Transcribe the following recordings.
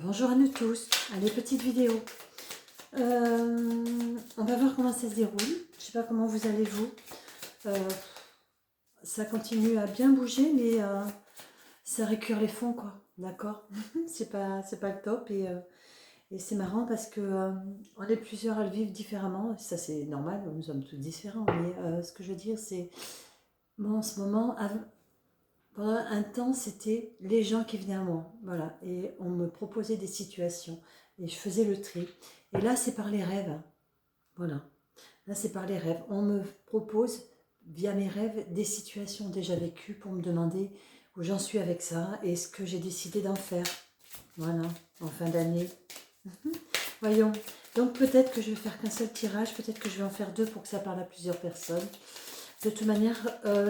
Bonjour à nous tous, allez, petite vidéo. On va voir comment ça se déroule. Je sais pas comment vous allez vous. Ça continue à bien bouger, mais ça récure les fonds, quoi. D'accord. C'est pas le top et c'est marrant parce que on est plusieurs à le vivre différemment. Ça c'est normal, nous sommes tous différents. Mais ce que je veux dire, c'est moi en ce moment, pendant un temps, c'était les gens qui venaient à moi, voilà, et on me proposait des situations, et je faisais le tri. Et là, c'est par les rêves, voilà. Là, c'est par les rêves. On me propose, via mes rêves, des situations déjà vécues pour me demander où j'en suis avec ça et ce que j'ai décidé d'en faire, voilà, en fin d'année. Voyons. Donc peut-être que je vais faire qu'un seul tirage, peut-être que je vais en faire deux pour que ça parle à plusieurs personnes. De toute manière,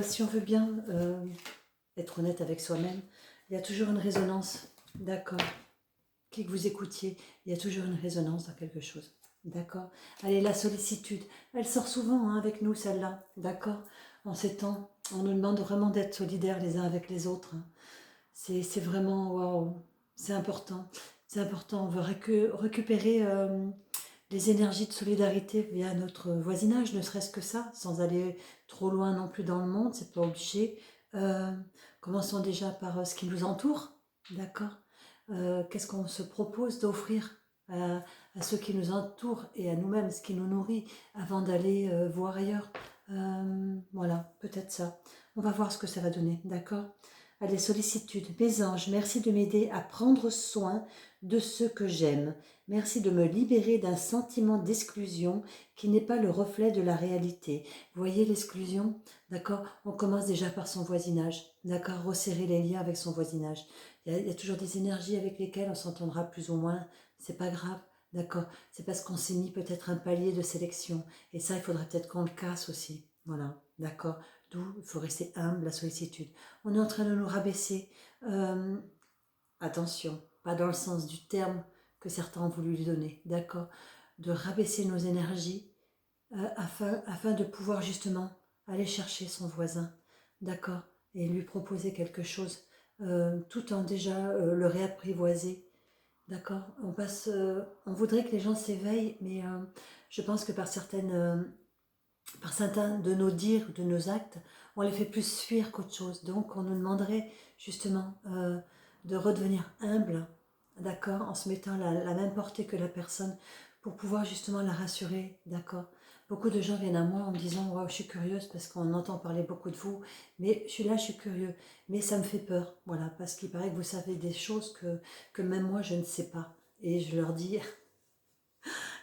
si on veut bien être honnête avec soi-même, il y a toujours une résonance, d'accord. Qui que vous écoutiez, il y a toujours une résonance dans quelque chose, d'accord. Allez, la sollicitude, elle sort souvent avec nous, celle-là, d'accord. En ces temps, on nous demande vraiment d'être solidaires les uns avec les autres. C'est vraiment, waouh, c'est important. C'est important, on veut récupérer les énergies de solidarité via notre voisinage, ne serait-ce que ça, sans aller trop loin non plus dans le monde, c'est pas obligé. Euh, Commençons déjà par ce qui nous entoure, d'accord. Qu'est-ce qu'on se propose d'offrir à ceux qui nous entourent et à nous-mêmes, ce qui nous nourrit, avant d'aller voir ailleurs. Voilà, peut-être ça. On va voir ce que ça va donner, d'accord. Allez, sollicitude. Mes anges, merci de m'aider à prendre soin de ceux que j'aime. Merci de me libérer d'un sentiment d'exclusion qui n'est pas le reflet de la réalité. Vous voyez l'exclusion, d'accord. On commence déjà par son voisinage, d'accord. Resserrer les liens avec son voisinage. Il y a toujours des énergies avec lesquelles on s'entendra plus ou moins. C'est pas grave, d'accord. C'est parce qu'on s'est mis peut-être un palier de sélection. Et ça, il faudrait peut-être qu'on le casse aussi. Voilà, d'accord. D'où il faut rester humble, la sollicitude. On est en train de nous rabaisser. Euh, Attention, pas dans le sens du terme que certains ont voulu lui donner, d'accord. De rabaisser nos énergies afin de pouvoir justement aller chercher son voisin, d'accord, et lui proposer quelque chose, tout en déjà le réapprivoiser, d'accord. On voudrait que les gens s'éveillent, mais je pense que par certains de nos dires, de nos actes, on les fait plus fuir qu'autre chose. Donc on nous demanderait justement de redevenir humble, d'accord, en se mettant la même portée que la personne pour pouvoir justement la rassurer, d'accord. Beaucoup de gens viennent à moi en me disant waouh, je suis curieuse parce qu'on entend parler beaucoup de vous, mais je suis là, je suis curieux, mais ça me fait peur, voilà, parce qu'il paraît que vous savez des choses que même moi je ne sais pas. Et je leur dis,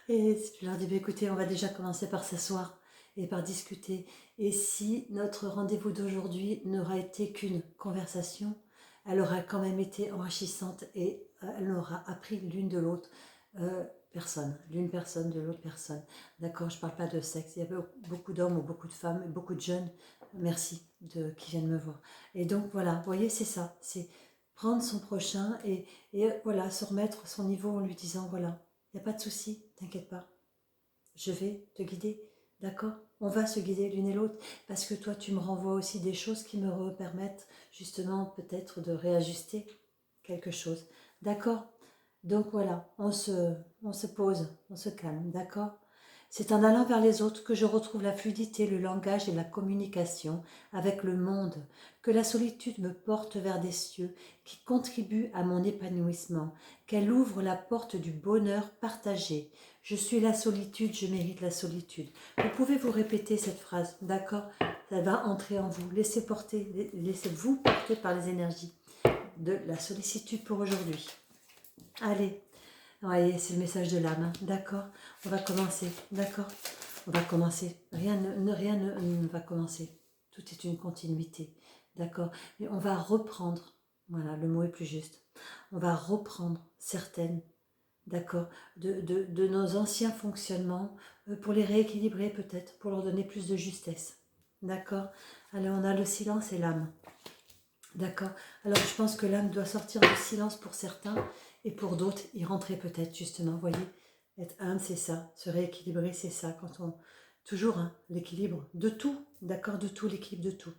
bah, écoutez, on va déjà commencer par s'asseoir et par discuter. Et si notre rendez-vous d'aujourd'hui n'aura été qu'une conversation, elle aura quand même été enrichissante et elle aura appris l'une de l'autre personne, l'une personne de l'autre personne. D'accord, je ne parle pas de sexe. Il y a beaucoup d'hommes ou beaucoup de femmes, beaucoup de jeunes, merci, qui viennent me voir. Et donc voilà, vous voyez, c'est ça, c'est prendre son prochain et voilà, se remettre à son niveau en lui disant voilà, il n'y a pas de souci, t'inquiète pas. Je vais te guider, d'accord. On va se guider l'une et l'autre, parce que toi, tu me renvoies aussi des choses qui me permettent justement peut-être de réajuster quelque chose. D'accord. Donc voilà, on se pose, on se calme, d'accord. C'est en allant vers les autres que je retrouve la fluidité, le langage et la communication avec le monde, que la solitude me porte vers des cieux qui contribuent à mon épanouissement, qu'elle ouvre la porte du bonheur partagé. Je suis la solitude, je mérite la solitude. Vous pouvez vous répéter cette phrase, d'accord. Ça va entrer en vous. Laissez-vous porter par les énergies de la sollicitude pour aujourd'hui. Allez, voyez, c'est le message de l'âme, hein. D'accord. On va commencer, d'accord. On va commencer. Rien ne va commencer. Tout est une continuité, d'accord. Et on va reprendre, voilà, le mot est plus juste. On va reprendre certaines, d'accord, de nos anciens fonctionnements pour les rééquilibrer peut-être, pour leur donner plus de justesse, d'accord. Allez, on a le silence et l'âme. D'accord. Alors je pense que l'âme doit sortir du silence pour certains et pour d'autres y rentrer peut-être justement. Vous voyez, être humble c'est ça, se rééquilibrer c'est ça. Quand on toujours hein, l'équilibre de tout, d'accord, de tout, l'équilibre de tout.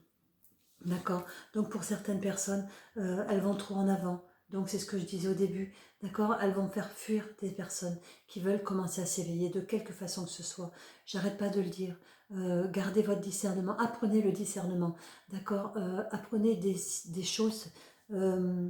D'accord. Donc pour certaines personnes, elles vont trop en avant. Donc c'est ce que je disais au début, d'accord? Elles vont faire fuir des personnes qui veulent commencer à s'éveiller de quelque façon que ce soit. J'arrête pas de le dire. Gardez votre discernement, apprenez le discernement, d'accord? Apprenez des choses euh,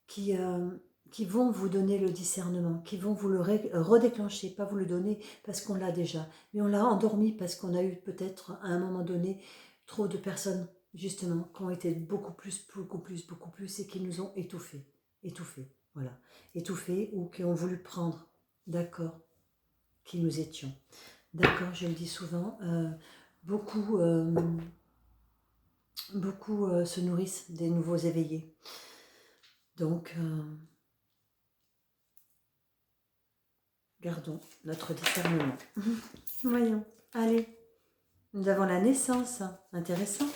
qui, euh, qui vont vous donner le discernement, qui vont vous le redéclencher, pas vous le donner parce qu'on l'a déjà, mais on l'a endormi parce qu'on a eu peut-être à un moment donné trop de personnes justement qui ont été beaucoup plus, beaucoup plus, beaucoup plus et qui nous ont étouffés, voilà, étouffés ou qui ont voulu prendre, d'accord, qui nous étions, d'accord, je le dis souvent, beaucoup, beaucoup se nourrissent des nouveaux éveillés, donc gardons notre discernement. Voyons, allez, nous avons la naissance, intéressant.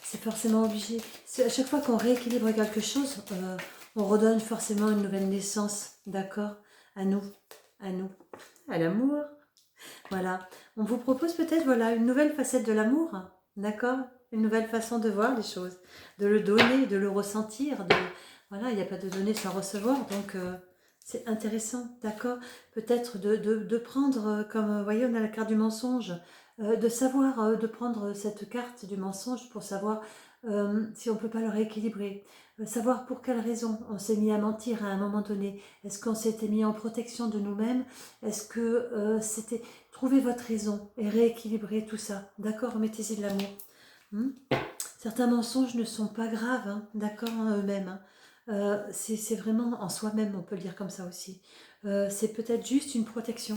C'est forcément obligé. À chaque fois qu'on rééquilibre quelque chose, on redonne forcément une nouvelle naissance, d'accord? À nous, à l'amour. Voilà. On vous propose peut-être voilà, une nouvelle facette de l'amour, d'accord? Une nouvelle façon de voir les choses, de le donner, de le ressentir. Voilà, il n'y a pas de donner sans recevoir, donc c'est intéressant, d'accord? Peut-être de prendre, comme vous voyez, on a la carte du mensonge, de savoir, de prendre cette carte du mensonge pour savoir si on ne peut pas le rééquilibrer. Savoir pour quelle raison on s'est mis à mentir à un moment donné. Est-ce qu'on s'était mis en protection de nous-mêmes? Est-ce que c'était... Trouvez votre raison et rééquilibrez tout ça. D'accord? Mettez-y de l'amour. Certains mensonges ne sont pas graves, hein, d'accord, en eux-mêmes. Hein. C'est vraiment en soi-même, on peut le dire comme ça aussi. C'est peut-être juste une protection.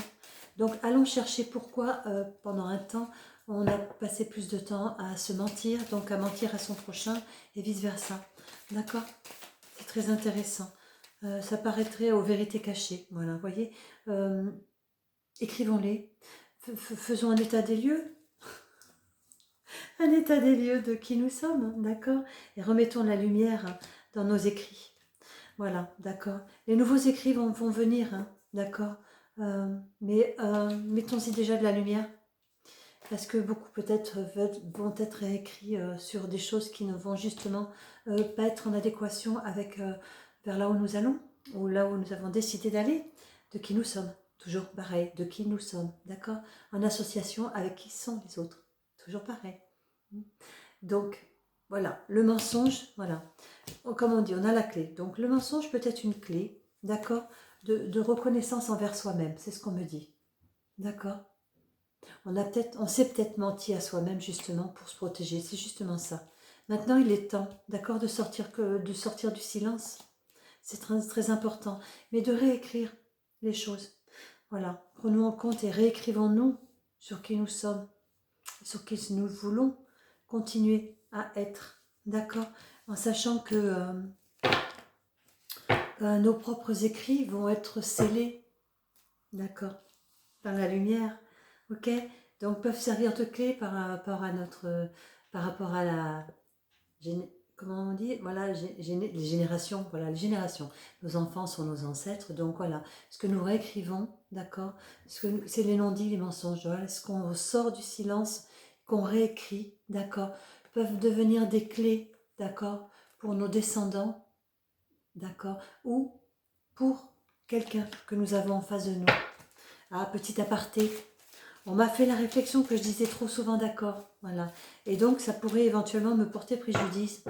Donc allons chercher pourquoi pendant un temps on a passé plus de temps à se mentir, donc à mentir à son prochain et vice-versa. D'accord? C'est très intéressant. Ça paraîtrait aux vérités cachées. Voilà, vous voyez, écrivons-les. Faisons un état des lieux. Un état des lieux de qui nous sommes, d'accord? Et remettons la lumière dans nos écrits. Voilà, d'accord. Les nouveaux écrits vont venir, hein, d'accord? Mais mettons-y déjà de la lumière. Parce que beaucoup peut-être vont être écrits sur des choses qui ne vont justement pas être en adéquation avec vers là où nous allons, ou là où nous avons décidé d'aller, de qui nous sommes. Toujours pareil, de qui nous sommes, d'accord? En association avec qui sont les autres. Toujours pareil. Donc, voilà, le mensonge, voilà. Comme on dit, on a la clé. Donc, le mensonge peut être une clé, d'accord, de reconnaissance envers soi-même. C'est ce qu'on me dit. D'accord? On s'est peut-être menti à soi-même justement pour se protéger. C'est justement ça. Maintenant, il est temps, d'accord, de sortir du silence. C'est très, très important. Mais de réécrire les choses. Voilà. Prenons en compte et réécrivons-nous sur qui nous sommes, sur qui nous voulons continuer à être. D'accord? En sachant que nos propres écrits vont être scellés. D'accord? Par la lumière. Ok? Donc peuvent servir de clé par rapport à notre, par rapport à la, comment on dit, voilà, les générations, voilà, les générations. Nos enfants sont nos ancêtres, donc voilà, ce que nous réécrivons, d'accord, c'est les non-dits, les mensonges, voilà, ce qu'on sort du silence, qu'on réécrit, d'accord, peuvent devenir des clés, d'accord, pour nos descendants, d'accord, ou pour quelqu'un que nous avons en face de nous. Ah, petit aparté, on m'a fait la réflexion que je disais trop souvent d'accord, voilà. Et donc, ça pourrait éventuellement me porter préjudice.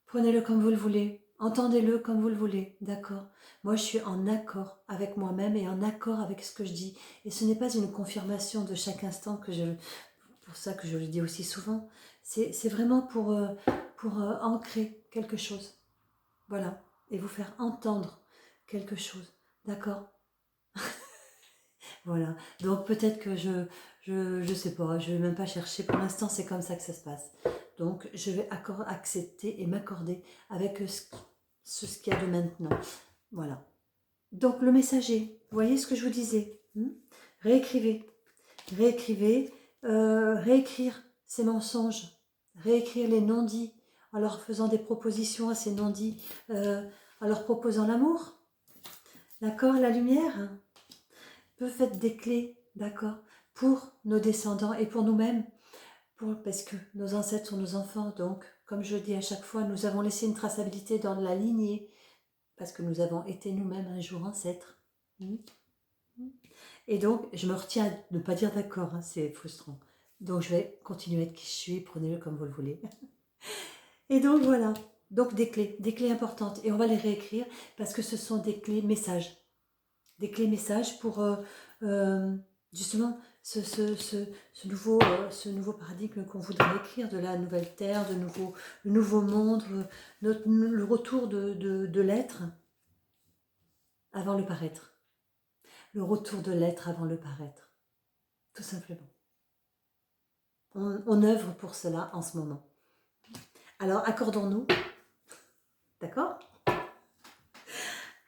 Prenez-le comme vous le voulez, entendez-le comme vous le voulez, d'accord? Moi, je suis en accord avec moi-même et en accord avec ce que je dis. Et ce n'est pas une confirmation de chaque instant pour ça que je le dis aussi souvent. C'est vraiment pour ancrer quelque chose, voilà, et vous faire entendre quelque chose, d'accord? Voilà, donc peut-être que je sais pas, je vais même pas chercher, pour l'instant c'est comme ça que ça se passe. Donc je vais accepter et m'accorder avec ce qu'il y a de maintenant. Voilà. Donc le messager, vous voyez ce que je vous disais, réécrivez, réécrire ces mensonges, réécrire les non-dits, en leur faisant des propositions à ces non-dits, en leur proposant l'amour, d'accord, la lumière, peuvent être des clés, d'accord, pour nos descendants et pour nous-mêmes, parce que nos ancêtres sont nos enfants, donc, comme je dis à chaque fois, nous avons laissé une traçabilité dans la lignée, parce que nous avons été nous-mêmes un jour ancêtres. Et donc, je me retiens de ne pas dire d'accord, hein, c'est frustrant. Donc, je vais continuer à être qui je suis, prenez-le comme vous le voulez. Et donc, voilà. Donc, des clés importantes. Et on va les réécrire parce que ce sont des clés messages. Des clés messages pour justement ce nouveau paradigme qu'on voudrait écrire, de la nouvelle terre, le nouveau monde, le retour de l'être avant le paraître. Le retour de l'être avant le paraître. Tout simplement. On œuvre pour cela en ce moment. Alors, accordons-nous, d'accord?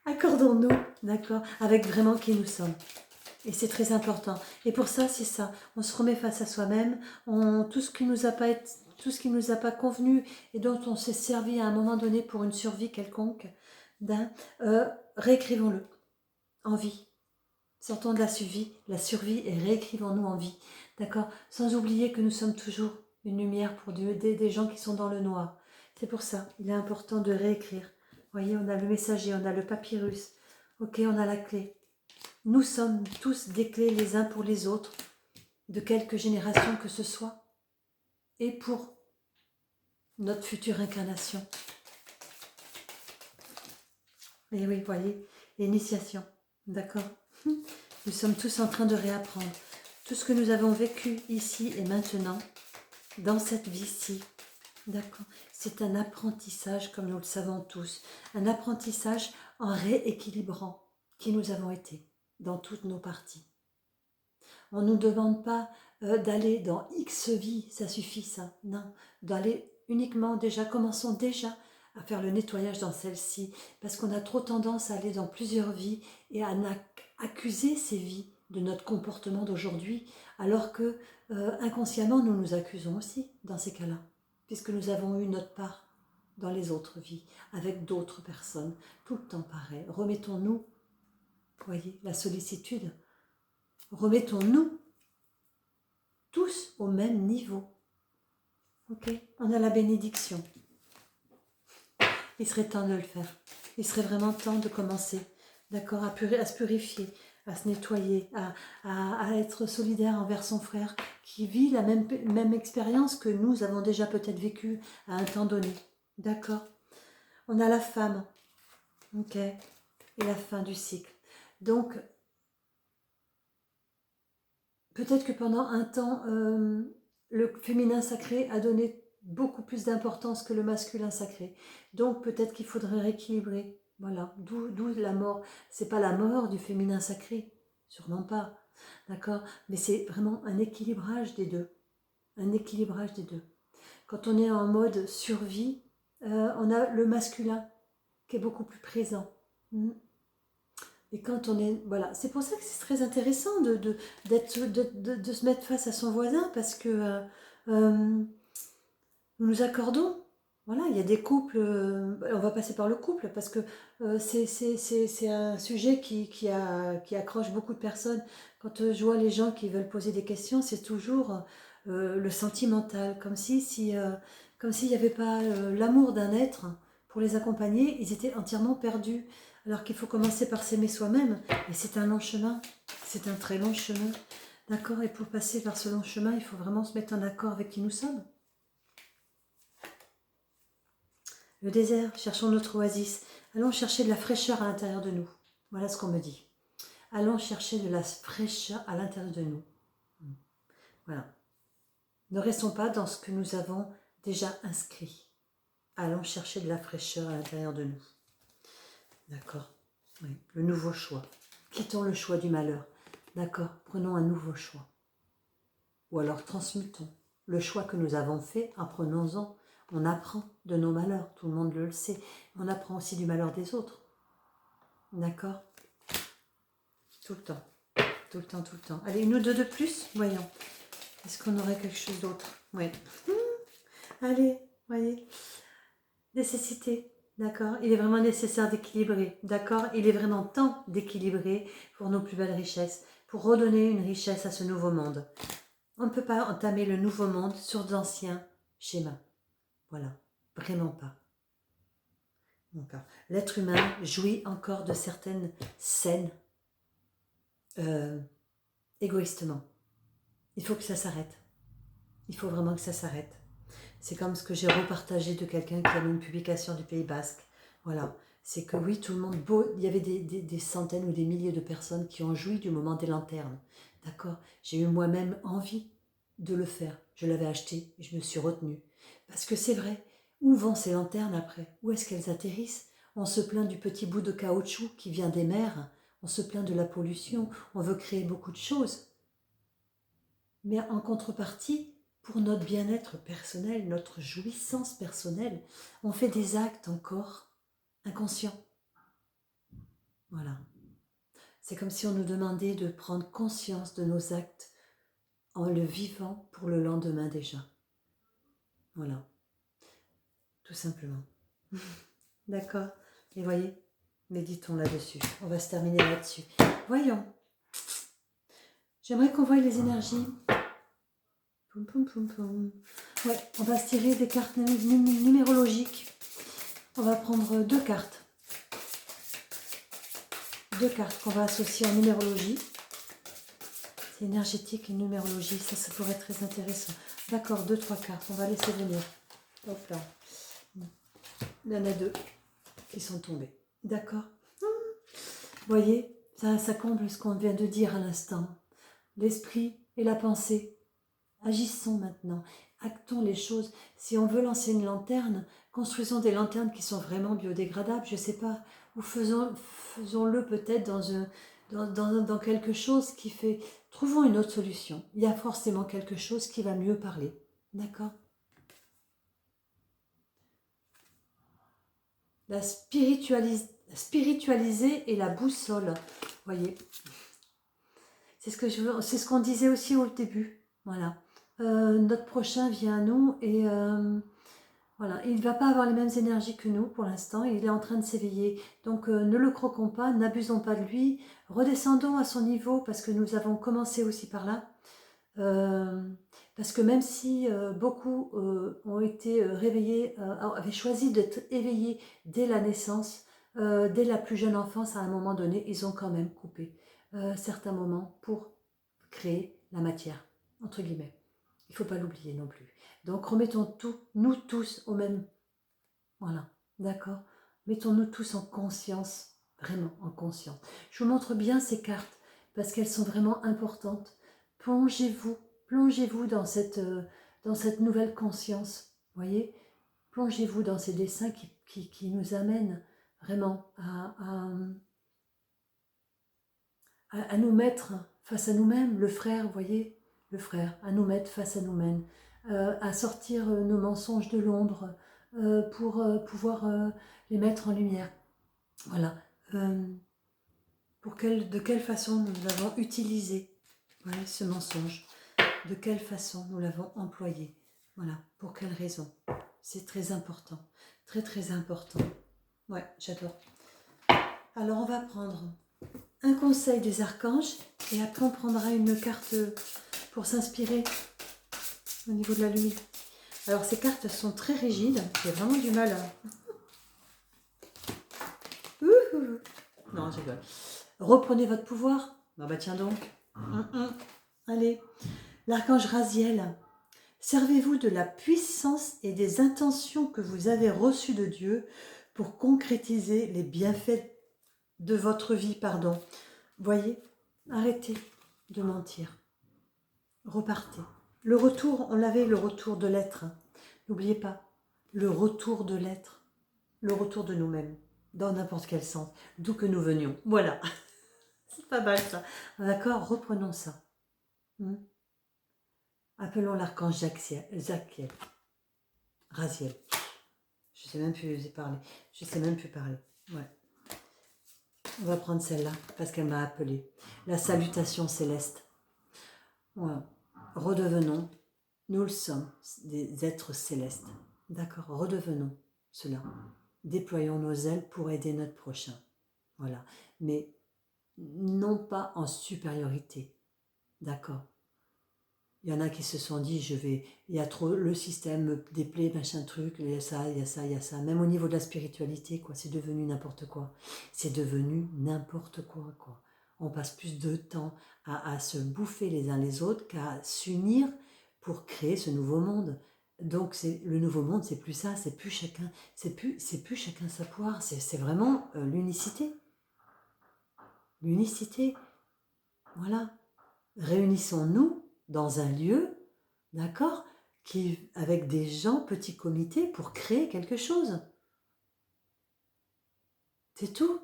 Accordons-nous, d'accord, avec vraiment qui nous sommes. Et c'est très important. Et pour ça, c'est ça. On se remet face à soi-même. Tout ce qui nous a pas convenu et dont on s'est servi à un moment donné pour une survie quelconque, réécrivons-le en vie. Sortons de la survie et réécrivons-nous en vie. D'accord? Sans oublier que nous sommes toujours une lumière pour des gens qui sont dans le noir. C'est pour ça, il est important de réécrire. Vous voyez, on a le messager, on a le papyrus. Ok, on a la clé. Nous sommes tous des clés les uns pour les autres, de quelque génération que ce soit, et pour notre future incarnation. Et oui, vous voyez, l'initiation, d'accord? Nous sommes tous en train de réapprendre. Tout ce que nous avons vécu ici et maintenant, dans cette vie-ci, d'accord? C'est un apprentissage, comme nous le savons tous, un apprentissage en rééquilibrant qui nous avons été dans toutes nos parties. On ne nous demande pas d'aller dans X vie, ça suffit ça, non, d'aller uniquement déjà, commençons déjà à faire le nettoyage dans celle-ci, parce qu'on a trop tendance à aller dans plusieurs vies et à accuser ces vies de notre comportement d'aujourd'hui, alors que inconsciemment nous nous accusons aussi dans ces cas-là, puisque nous avons eu notre part dans les autres vies, avec d'autres personnes, tout le temps pareil. Remettons-nous, voyez, la sollicitude, remettons-nous tous au même niveau. Ok, on a la bénédiction. Il serait temps de le faire. Il serait vraiment temps de commencer, d'accord, à se purifier, à se nettoyer, à être solidaire envers son frère qui vit la même expérience que nous avons déjà peut-être vécu à un temps donné. D'accord. On a la femme, ok, et la fin du cycle. Donc, peut-être que pendant un temps, le féminin sacré a donné beaucoup plus d'importance que le masculin sacré. Donc peut-être qu'il faudrait rééquilibrer. Voilà, d'où la mort. C'est pas la mort du féminin sacré, sûrement pas. D'accord? Mais c'est vraiment un équilibrage des deux. Un équilibrage des deux. Quand on est en mode survie, on a le masculin qui est beaucoup plus présent. Et quand on est... Voilà, c'est pour ça que c'est très intéressant de se mettre face à son voisin, parce que nous nous accordons. Voilà, il y a des couples, on va passer par le couple, parce que c'est un sujet qui accroche beaucoup de personnes. Quand je vois les gens qui veulent poser des questions, c'est toujours le sentimental, comme comme s'il n'y avait pas l'amour d'un être pour les accompagner, ils étaient entièrement perdus. Alors qu'il faut commencer par s'aimer soi-même, et c'est un long chemin, c'est un très long chemin, d'accord? Et pour passer par ce long chemin, il faut vraiment se mettre en accord avec qui nous sommes. Le désert, cherchons notre oasis, allons chercher de la fraîcheur à l'intérieur de nous, voilà ce qu'on me dit. Allons chercher de la fraîcheur à l'intérieur de nous. Voilà. Ne restons pas dans ce que nous avons déjà inscrit. Allons chercher de la fraîcheur à l'intérieur de nous. D'accord? Oui, le nouveau choix. Quittons le choix du malheur. D'accord? Prenons un nouveau choix. Ou alors transmutons le choix que nous avons fait, apprenons-en. On apprend de nos malheurs, tout le monde le sait. On apprend aussi du malheur des autres. D'accord? Tout le temps. Tout le temps, tout le temps. Allez, une ou deux de plus, voyons. Est-ce qu'on aurait quelque chose d'autre? Oui. Allez, voyez. Nécessité. D'accord? Il est vraiment nécessaire d'équilibrer. D'accord? Il est vraiment temps d'équilibrer pour nos plus belles richesses, pour redonner une richesse à ce nouveau monde. On ne peut pas entamer le nouveau monde sur d'anciens schémas. Voilà. Vraiment pas. D'accord. L'être humain jouit encore de certaines scènes égoïstement. Il faut que ça s'arrête. Il faut vraiment que ça s'arrête. C'est comme ce que j'ai repartagé de quelqu'un qui a mis une publication du Pays Basque. Voilà. C'est que oui, tout le monde, il y avait des centaines ou des milliers de personnes qui ont joui du moment des lanternes. D'accord. J'ai eu moi-même envie de le faire. Je l'avais acheté et je me suis retenue. Parce que c'est vrai, où vont ces lanternes après? Où est-ce qu'elles atterrissent? On se plaint du petit bout de caoutchouc qui vient des mers. On se plaint de la pollution. On veut créer beaucoup de choses. Mais en contrepartie, pour notre bien-être personnel, notre jouissance personnelle, on fait des actes encore inconscients. Voilà. C'est comme si on nous demandait de prendre conscience de nos actes en le vivant pour le lendemain déjà. Voilà. Tout simplement. D'accord. Et voyez, méditons là-dessus. On va se terminer là-dessus. Voyons. J'aimerais qu'on voie les énergies. Poum, poum, poum, poum. Ouais, on va se tirer des cartes numérologiques. On va prendre deux cartes. Deux cartes qu'on va associer en numérologie. C'est énergétique et numérologie, ça pourrait être très intéressant. D'accord, deux, trois cartes, on va laisser venir. Hop là. Il y en a deux qui sont tombées. D'accord. Vous voyez, ça comble ce qu'on vient de dire à l'instant. L'esprit et la pensée. Agissons maintenant. Actons les choses. Si on veut lancer une lanterne, construisons des lanternes qui sont vraiment biodégradables, je ne sais pas. Ou faisons-le peut-être dans quelque chose qui fait... Trouvons une autre solution. Il y a forcément quelque chose qui va mieux parler. D'accord? La spiritualiser et la boussole. Voyez, c'est ce qu'on disait aussi au début. Voilà. Notre prochain vient à nous et voilà, il ne va pas avoir les mêmes énergies que nous pour l'instant, il est en train de s'éveiller. Donc ne le croquons pas, n'abusons pas de lui, redescendons à son niveau parce que nous avons commencé aussi par là. Parce que même si beaucoup ont été réveillés, avaient choisi d'être éveillés dès la naissance, dès la plus jeune enfance, à un moment donné, ils ont quand même coupé certains moments pour créer la matière, entre guillemets. Il ne faut pas l'oublier non plus. Donc remettons tout, nous tous, au même... Voilà, d'accord. Mettons-nous tous en conscience, vraiment en conscience. Je vous montre bien ces cartes parce qu'elles sont vraiment importantes. Plongez-vous dans cette nouvelle conscience, voyez. Plongez-vous dans ces dessins qui nous amènent vraiment à nous mettre face à nous-mêmes, le frère, vous voyez, le frère, à nous mettre face à nous-mêmes, à sortir nos mensonges de l'ombre pour pouvoir les mettre en lumière. Voilà. De quelle façon nous l'avons utilisé, voilà, ce mensonge. De quelle façon nous l'avons employé. Voilà. Pour quelle raison. C'est très important. Très très important. Ouais, j'adore. Alors on va prendre un conseil des archanges et après on prendra une carte pour s'inspirer au niveau de la lumière. Alors ces cartes sont très rigides, j'ai vraiment du mal à... Non, je rigole. Reprenez votre pouvoir. Ah bah tiens donc. Allez. L'archange Raziel. Servez-vous de la puissance et des intentions que vous avez reçues de Dieu pour concrétiser les bienfaits de votre vie, pardon. Voyez, arrêtez de mentir. Repartez. Le retour, on l'avait, le retour de l'être. N'oubliez pas, le retour de l'être, le retour de nous-mêmes, dans n'importe quel sens, d'où que nous venions. Voilà, c'est pas mal ça. D'accord, reprenons ça. Appelons l'archange Zachiel. Raziel. Je sais même plus parler. Je sais même plus parler. Ouais. On va prendre celle-là parce qu'elle m'a appelée. La salutation céleste. Ouais. Redevenons, nous le sommes, des êtres célestes. D'accord, redevenons cela. Déployons nos ailes pour aider notre prochain. Voilà. Mais non pas en supériorité. D'accord. Il y en a qui se sont dit, il y a trop le système me déplaît, machin truc, il y a ça, il y a ça, il y a ça. Même au niveau de la spiritualité, quoi, c'est devenu n'importe quoi. C'est devenu n'importe quoi, quoi. On passe plus de temps à se bouffer les uns les autres qu'à s'unir pour créer ce nouveau monde. Donc le nouveau monde, c'est plus ça, c'est plus chacun sa poire, c'est vraiment l'unicité. L'unicité, voilà. Réunissons-nous dans un lieu, d'accord, avec des gens, petits comités, pour créer quelque chose. C'est tout.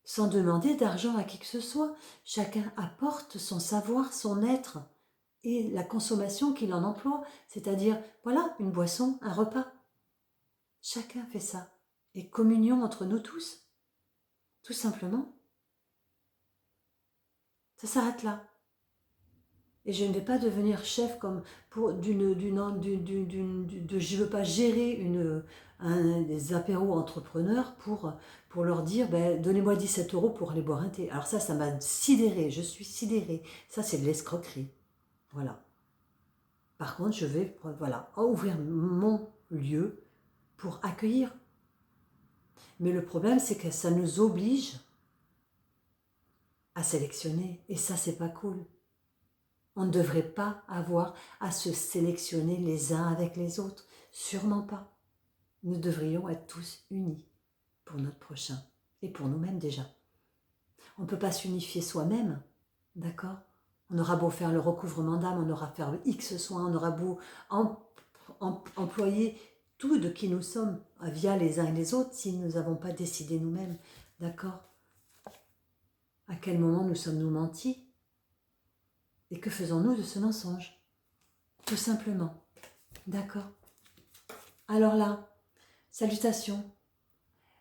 Sans demander d'argent à qui que ce soit. Chacun apporte son savoir, son être et la consommation qu'il en emploie. C'est-à-dire, voilà, une boisson, un repas. Chacun fait ça. Et communion entre nous tous. Tout simplement. Ça s'arrête là. Et je ne vais pas devenir chef comme pour je veux pas gérer des apéros entrepreneurs pour leur dire ben, donnez-moi 17 € pour aller boire un thé. Alors ça m'a sidérée, je suis sidérée. Ça c'est de l'escroquerie. Voilà. Par contre, je vais ouvrir mon lieu pour accueillir. Mais le problème, c'est que ça nous oblige à sélectionner. Et ça, c'est pas cool. On ne devrait pas avoir à se sélectionner les uns avec les autres. Sûrement pas. Nous devrions être tous unis pour notre prochain et pour nous-mêmes déjà. On ne peut pas s'unifier soi-même, d'accord? On aura beau faire le recouvrement d'âme, on aura fait X soins, on aura beau employer tout de qui nous sommes via les uns et les autres si nous n'avons pas décidé nous-mêmes, d'accord? À quel moment nous sommes-nous mentis? Et que faisons-nous de ce mensonge? Tout simplement. D'accord? Alors là, salutations.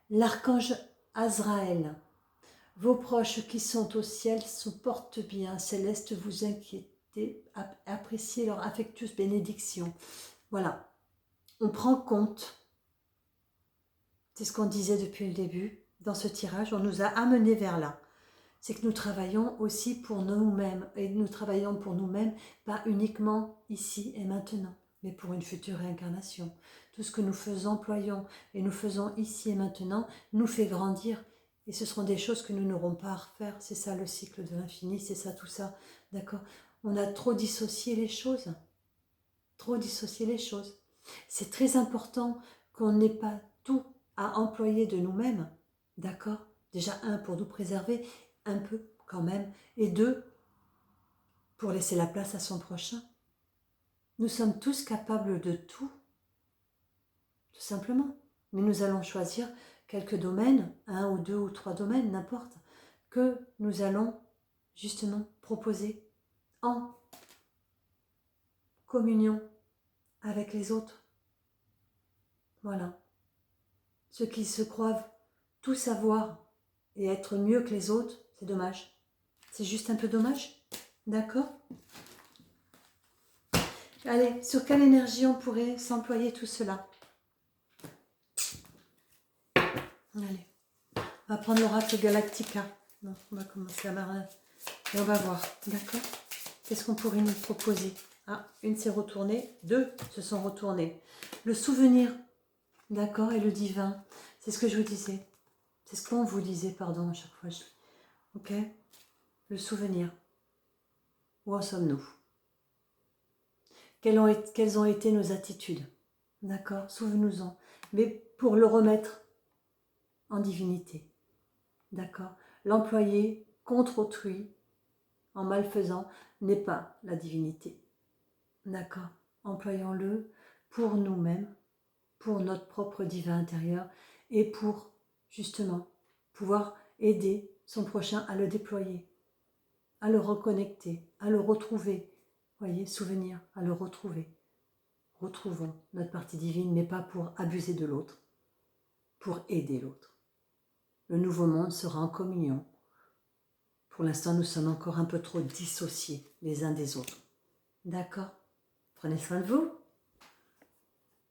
L'archange Azraël, vos proches qui sont au ciel se portent bien. Céleste, vous inquiétez, appréciez leur affectueuse bénédiction. Voilà. On prend compte. C'est ce qu'on disait depuis le début. Dans ce tirage, on nous a amenés vers là. C'est que nous travaillons aussi pour nous-mêmes. Et nous travaillons pour nous-mêmes, pas uniquement ici et maintenant, mais pour une future réincarnation. Tout ce que nous employons et nous faisons ici et maintenant nous fait grandir. Et ce seront des choses que nous n'aurons pas à refaire. C'est ça le cycle de l'infini, c'est ça tout ça. D'accord? On a trop dissocié les choses. Trop dissocié les choses. C'est très important qu'on n'ait pas tout à employer de nous-mêmes. D'accord? Déjà, pour nous préserver, un peu quand même, et 2, pour laisser la place à son prochain. Nous sommes tous capables de tout, simplement. Mais nous allons choisir quelques domaines, 1 ou 2 ou 3 domaines, n'importe, que nous allons justement proposer en communion avec les autres. Voilà. Ceux qui se croient tout savoir et être mieux que les autres, c'est dommage. C'est juste un peu dommage. D'accord? Allez, sur quelle énergie on pourrait s'employer tout cela? Allez, on va prendre l'oracle Galactica. Non, on va commencer à marrer. Et on va voir, d'accord? Qu'est-ce qu'on pourrait nous proposer? Ah, une s'est retournée, 2 se sont retournées. Le souvenir, d'accord, et le divin. C'est ce que je vous disais. C'est ce qu'on vous disait, pardon, à chaque fois. Ok? Le souvenir. Où en sommes-nous? Quelles ont été nos attitudes? D'accord? Souvenez-nous-en. Mais pour le remettre en divinité. D'accord? L'employer contre autrui, en malfaisant, n'est pas la divinité. D'accord? Employons-le pour nous-mêmes, pour notre propre divin intérieur et pour, justement, pouvoir aider son prochain à le déployer, à le reconnecter, à le retrouver. Voyez, souvenir, à le retrouver. Retrouvons notre partie divine, mais pas pour abuser de l'autre, pour aider l'autre. Le nouveau monde sera en communion. Pour l'instant, nous sommes encore un peu trop dissociés les uns des autres. D'accord? Prenez soin de vous.